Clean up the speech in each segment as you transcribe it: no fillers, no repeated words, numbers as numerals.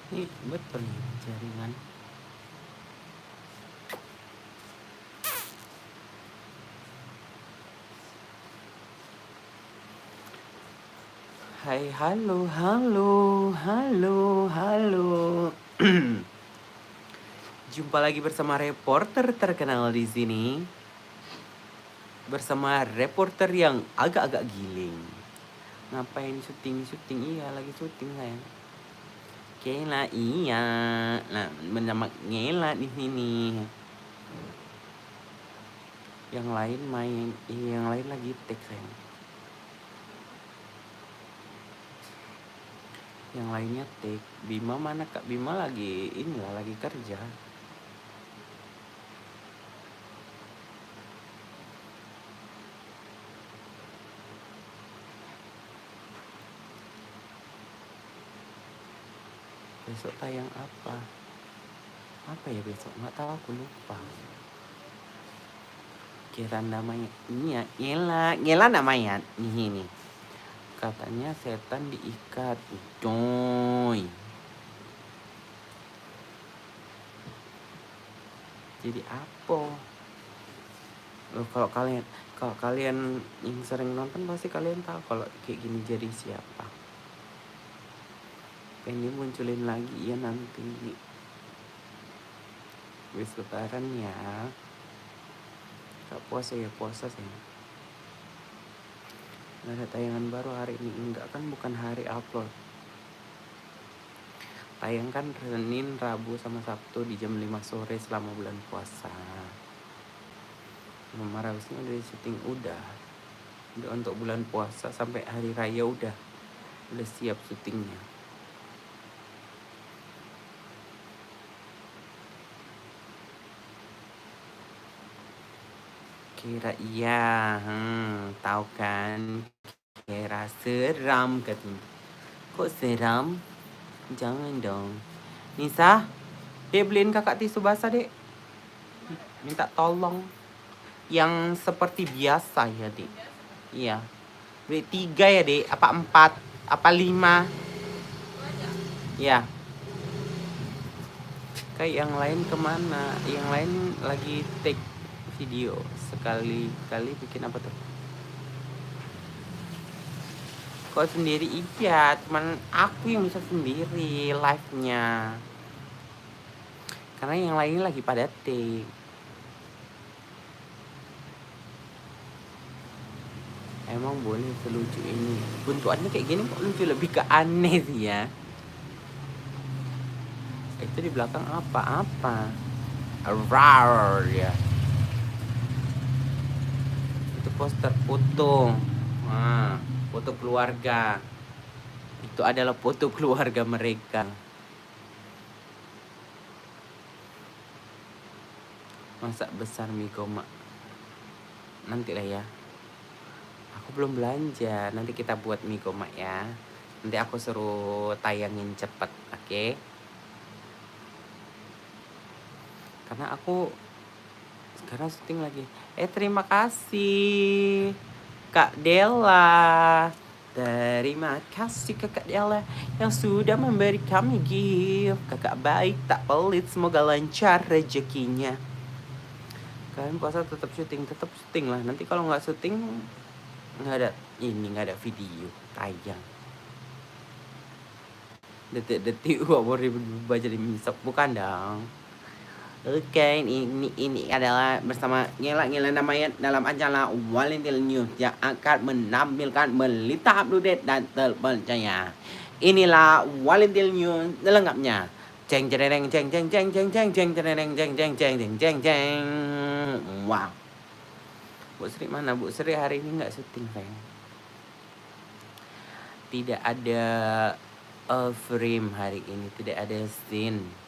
Ini betul nih jaringan. Hai, halo, halo, halo, halo. Jumpa lagi bersama reporter terkenal di sini. Bersama reporter yang agak-agak giling. Ngapain syuting? Iya, lagi syuting sayang. Kela iya. Nah, bernama Ngela di sini. Yang lain main, yang lain lagi take sayang. Yang lainnya take. Bima mana Kak? Bima lagi inilah lagi kerja. Besok tayang apa? Apa ya besok? Nggak tahu, aku lupa. Kira namanya iya, Ngela namanya ini. Katanya setan diikat, coy. Jadi apa? Loh, kalau kalian yang sering nonton pasti kalian tahu kalau kayak gini jadi siapa. Pengen munculin lagi ya nanti. Wis lebaran ya. Gak puasa ya puasa sih. Gak ada tayangan baru hari ini. Enggak kan, bukan hari upload. Tayang kan Senin, Rabu, sama Sabtu di jam 5 sore selama bulan puasa. Mama harusnya udah syuting udah untuk bulan puasa sampai hari raya udah siap syutingnya. Kira iya, tahu kan? Kira seram katanya. Kok seram? Jangan dong. Nisa, dek beliin kakak tisu basah dek. Minta tolong. Yang seperti biasa ya dek. Iya. Beli 3 ya dek, apa 4, apa 5? Ya. Kayak yang lain kemana? Yang lain lagi take video. Sekali-kali bikin apa tuh? Kok sendiri? Iya, cuman aku yang bisa sendiri live-nya. Karena yang lain lagi pada take. Emang boleh selucu ini. Bentukannya kayak gini kok lucu, lebih ke aneh sih ya. Itu di belakang apa? Rar ya. Itu poster foto. Nah, foto keluarga. Itu adalah foto keluarga mereka. Masak besar mie koma. Nanti lah ya. Aku belum belanja. Nanti kita buat mie koma ya. Nanti aku suruh tayangin cepet, oke? Karena aku sekarang syuting lagi. Terima kasih Kak Della. Terima kasih Kakak Della yang sudah memberi kami gift. Kakak baik, tak pelit, semoga lancar rezekinya. Kalian puasa tetap syuting lah. Nanti kalau nggak syuting nggak ada video tayang. Detik-detik uang baca di misap, bukan dong. Oke, ini adalah bersama Ngela namanya dalam acara Walentil News yang akan menampilkan berita update dan terpercaya. Inilah Walentil News lengkapnya. Ceng cereng ceng ceng ceng ceng ceng ceng cereng ceng ceng ceng ceng ceng ceng. Wow. Bu Sri mana? Bu Sri hari ini nggak syuting sayang. Tidak ada frame hari ini, tidak ada scene.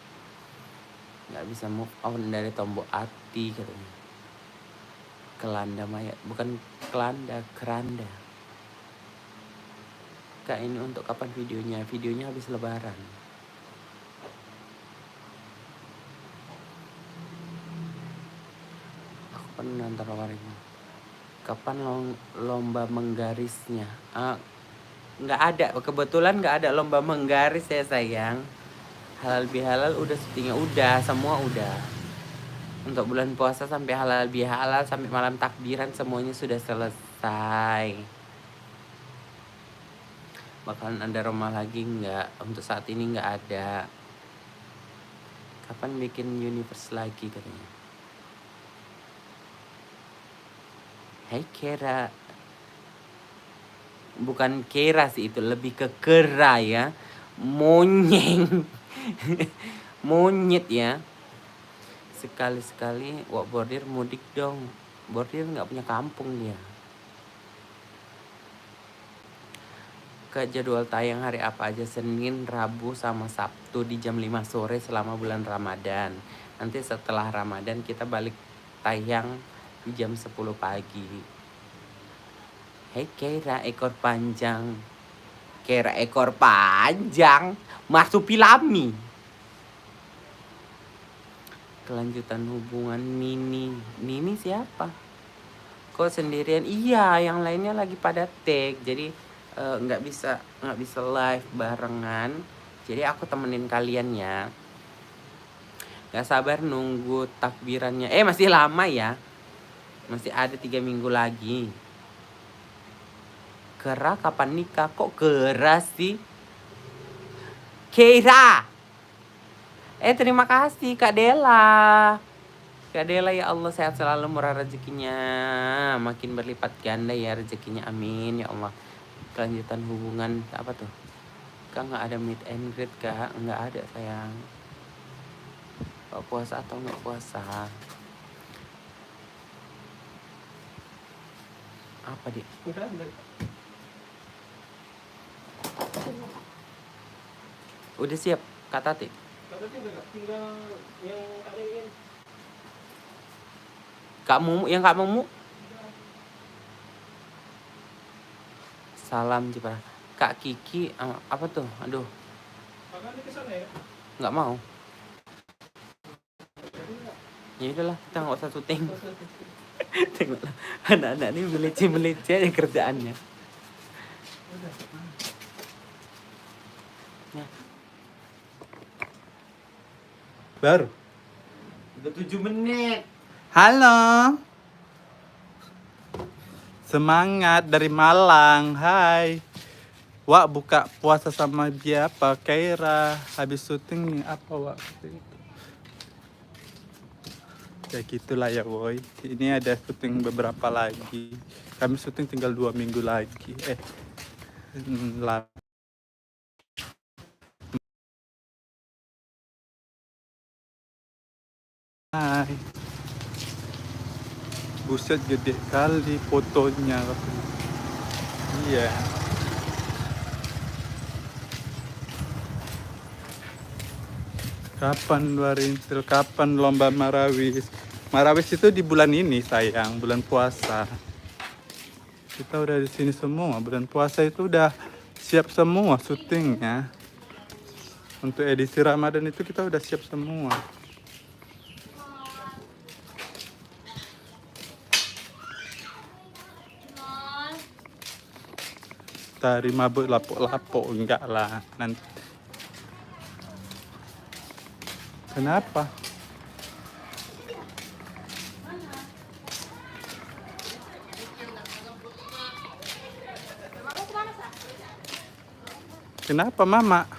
Nggak bisa move on dari tombol hati katanya. Kelanda mayat, bukan kelanda, keranda. Kak, ini untuk kapan videonya? Videonya habis lebaran. Aku kan nonton warnanya. Kapan lomba menggarisnya? Nggak ada, kebetulan nggak ada lomba menggaris ya sayang. Halal bihalal udah syutingnya, udah semua udah. Untuk bulan puasa sampai halal bihalal sampai malam takbiran semuanya sudah selesai. Bakalan ada Roma lagi nggak? Untuk saat ini nggak ada. Kapan bikin universe lagi katanya? Hai Kera. Bukan Kera sih, itu lebih ke kera ya. Monyeng. Monyet ya. Sekali-sekali Wak Bordir mudik dong. Bordir nggak punya kampung dia. Ke jadwal tayang hari apa aja? Senin, Rabu, sama Sabtu di jam 5 sore selama bulan Ramadan. Nanti setelah Ramadan kita balik tayang di jam 10 pagi. Hei Kera ekor panjang. Kera ekor panjang. Marsupilami. Kelanjutan hubungan Nini siapa? Kok sendirian? Iya, yang lainnya lagi pada take, jadi nggak bisa live barengan. Jadi aku temenin kalian ya. Nggak sabar nunggu takbirannya. Masih lama ya. Masih ada 3 minggu lagi. Kera kapan nikah? Kok keras sih? Keira. Terima kasih Kak Dela. Kak Dela, ya Allah sehat selalu, murah rezekinya, makin berlipat ganda ya rezekinya, amin ya Allah. Kelanjutan hubungan apa tuh? Kak nggak ada meet and greet Kak? Nggak ada sayang. Kok puasa atau nggak puasa? Apa dia? Udah siap Kak Tati? Tinggal yang ada ini. Kak Mumu. Salam Jepara. Kak Kiki apa tuh? Aduh. Nggak mau. Ya udahlah, kita nggak usah syuting. Tengoklah anak-anak ini melece aja kerjaannya. Ya. Baru. Udah 7 menit. Halo. Semangat dari Malang. Hai. Wak buka puasa sama dia apa? Kaira. Habis syuting apa Wak? Ya gitulah ya boy. Ini ada syuting beberapa lagi. Kami syuting tinggal 2 minggu lagi. Hai. Buset gede kali fotonya. Iya. Kapan Warintil? Kapan lomba Marawis? Marawis itu di bulan ini sayang, bulan puasa. Kita udah di sini semua. Bulan puasa itu udah siap semua syutingnya. Untuk edisi Ramadan itu kita udah siap semua. Tari mabuk lapuk-lapuk enggak lah nanti. Kenapa? Kenapa Mama?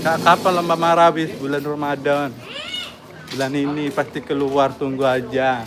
Kak, kapan lomba Marawis? Bulan Ramadan. Bulan ini pasti keluar, tunggu aja.